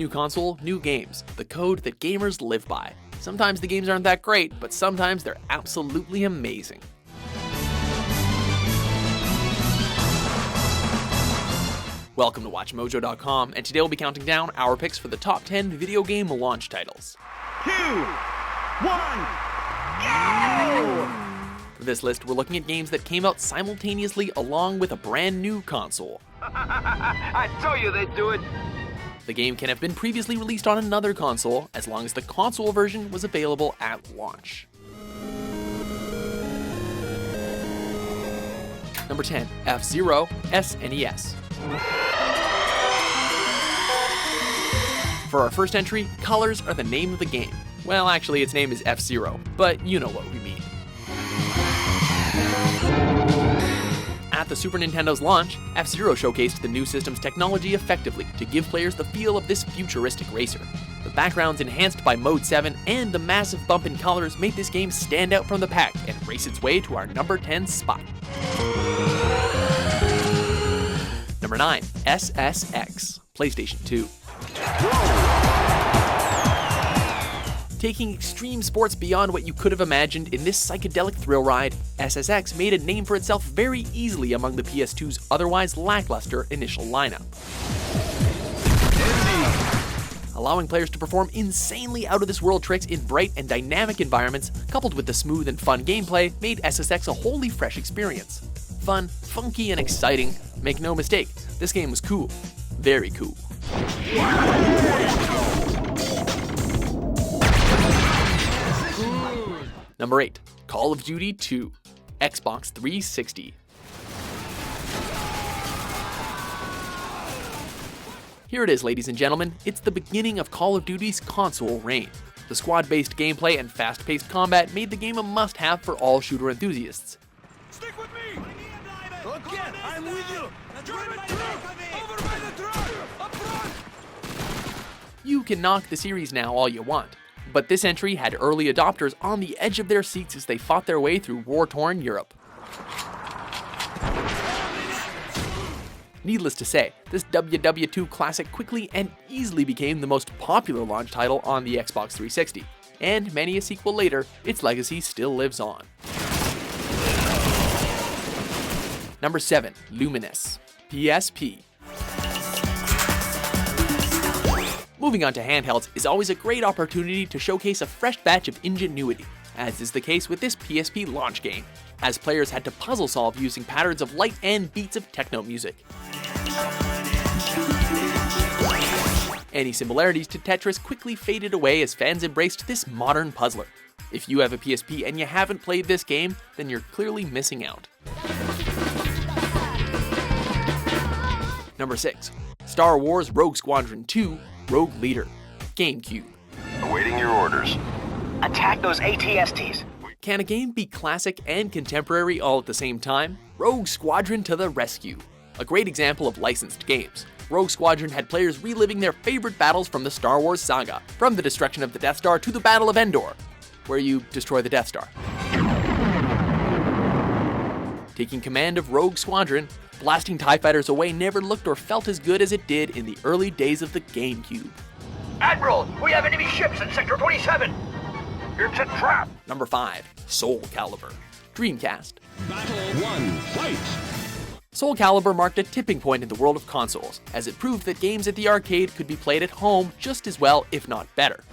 new console, new games, the code that gamers live by. Sometimes the games aren't that great, but sometimes they're absolutely amazing. Welcome to WatchMojo.com, and today we'll be counting down our picks for the top 10 video game launch titles. 2, 1, go! For this list, we're looking at games that came out simultaneously along with a brand new console. I told you they'd do it. The game can have been previously released on another console, as long as the console version was available at launch. Number 10, F-Zero, SNES. For our first entry, colors are the name of the game. Well, actually, its name is F-Zero, but you know what we mean. At the Super Nintendo's launch, F-Zero showcased the new system's technology effectively to give players the feel of this futuristic racer. The backgrounds enhanced by Mode 7 and the massive bump in colors made this game stand out from the pack and race its way to our number 10 spot. Number 9, SSX, PlayStation 2. Taking extreme sports beyond what you could have imagined in this psychedelic thrill ride, SSX made a name for itself very easily among the PS2's otherwise lackluster initial lineup. Allowing players to perform insanely out-of-this-world tricks in bright and dynamic environments, coupled with the smooth and fun gameplay, made SSX a wholly fresh experience. Fun, funky, and exciting. Make no mistake, this game was cool. Very cool. Number 8, Call of Duty 2, Xbox 360. Here it is, ladies and gentlemen, it's the beginning of Call of Duty's console reign. The squad-based gameplay and fast-paced combat made the game a must-have for all shooter enthusiasts. Stick with me! Okay, I'm with you! Drive it through! Over by the truck! Up front! You can knock the series now all you want, but this entry had early adopters on the edge of their seats as they fought their way through war-torn Europe. Needless to say, this WW2 classic quickly and easily became the most popular launch title on the Xbox 360, and many a sequel later, its legacy still lives on. Number 7, Lumines, PSP. Moving on to handhelds is always a great opportunity to showcase a fresh batch of ingenuity, as is the case with this PSP launch game, as players had to puzzle solve using patterns of light and beats of techno music. Any similarities to Tetris quickly faded away as fans embraced this modern puzzler. If you have a PSP and you haven't played this game, then you're clearly missing out. Number 6, Star Wars Rogue Squadron 2, Rogue Leader, GameCube. Awaiting your orders. Attack those ATSTs. Can a game be classic and contemporary all at the same time? Rogue Squadron to the rescue. A great example of licensed games. Rogue Squadron had players reliving their favorite battles from the Star Wars saga, from the destruction of the Death Star to the Battle of Endor, where you destroy the Death Star. Taking command of Rogue Squadron, blasting TIE fighters away never looked or felt as good as it did in the early days of the GameCube. Admiral, we have enemy ships in Sector 27. It's a trap. Number 5, SoulCalibur, Dreamcast. Battle 1, fight! SoulCalibur marked a tipping point in the world of consoles, as it proved that games at the arcade could be played at home just as well, if not better.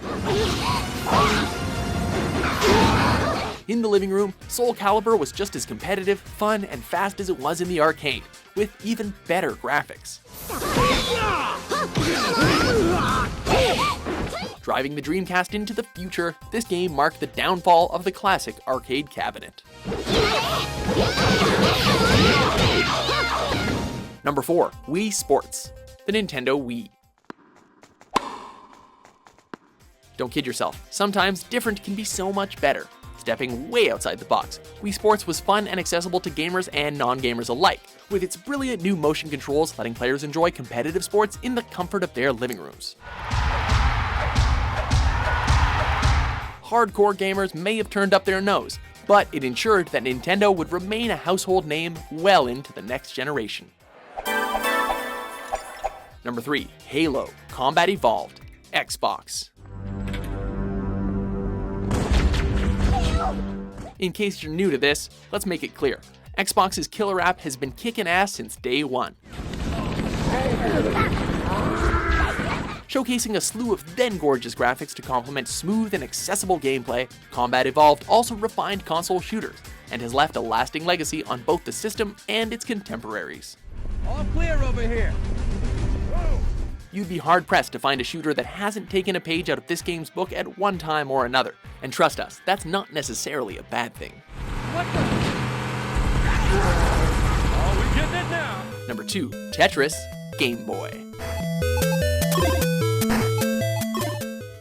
In the living room, SoulCalibur was just as competitive, fun, and fast as it was in the arcade, with even better graphics. Driving the Dreamcast into the future, this game marked the downfall of the classic arcade cabinet. Number 4, Wii Sports, the Nintendo Wii. Don't kid yourself, sometimes different can be so much better. Stepping way outside the box, Wii Sports was fun and accessible to gamers and non-gamers alike, with its brilliant new motion controls letting players enjoy competitive sports in the comfort of their living rooms. Hardcore gamers may have turned up their nose, but it ensured that Nintendo would remain a household name well into the next generation. Number 3, Halo Combat Evolved, Xbox. In case you're new to this, let's make it clear. Xbox's killer app has been kicking ass since day one. Showcasing a slew of then gorgeous graphics to complement smooth and accessible gameplay, Combat Evolved also refined console shooters, and has left a lasting legacy on both the system and its contemporaries. All clear over here. You'd be hard-pressed to find a shooter that hasn't taken a page out of this game's book at one time or another. And trust us, that's not necessarily a bad thing. What the? Oh, we getting it now. Number 2, Tetris, Game Boy.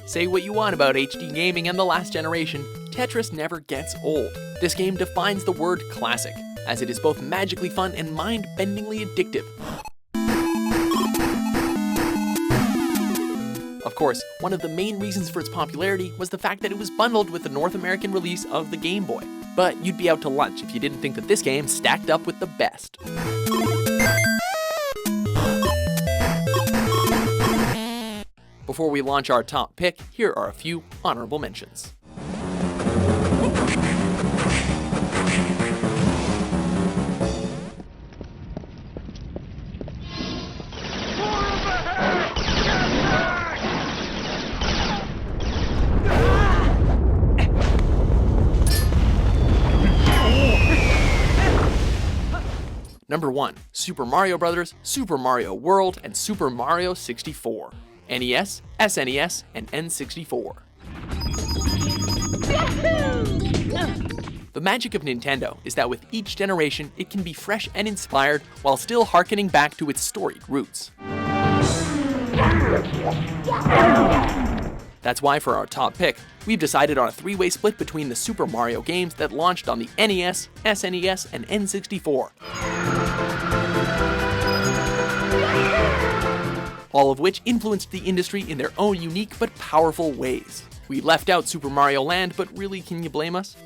Say what you want about HD gaming and the last generation, Tetris never gets old. This game defines the word classic, as it is both magically fun and mind-bendingly addictive. Of course, one of the main reasons for its popularity was the fact that it was bundled with the North American release of the Game Boy. But you'd be out to lunch if you didn't think that this game stacked up with the best. Before we launch our top pick, here are a few honorable mentions. Number 1, Super Mario Bros., Super Mario World, and Super Mario 64. NES, SNES, and N64. The magic of Nintendo is that with each generation, it can be fresh and inspired while still harkening back to its storied roots. That's why for our top pick, we've decided on a three-way split between the Super Mario games that launched on the NES, SNES, and N64. All of which influenced the industry in their own unique but powerful ways. We left out Super Mario Land, but really, can you blame us?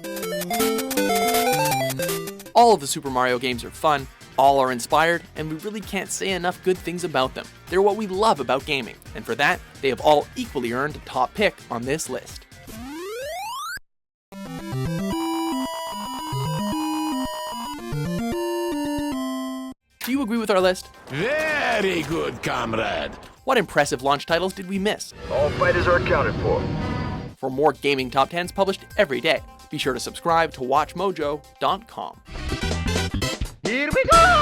All of the Super Mario games are fun, all are inspired, and we really can't say enough good things about them. They're what we love about gaming, and for that, they have all equally earned a top pick on this list. Do you agree with our list? Very good, comrade. What impressive launch titles did we miss? All fighters are accounted for. For more gaming top 10s published every day, be sure to subscribe to WatchMojo.com. Here we go!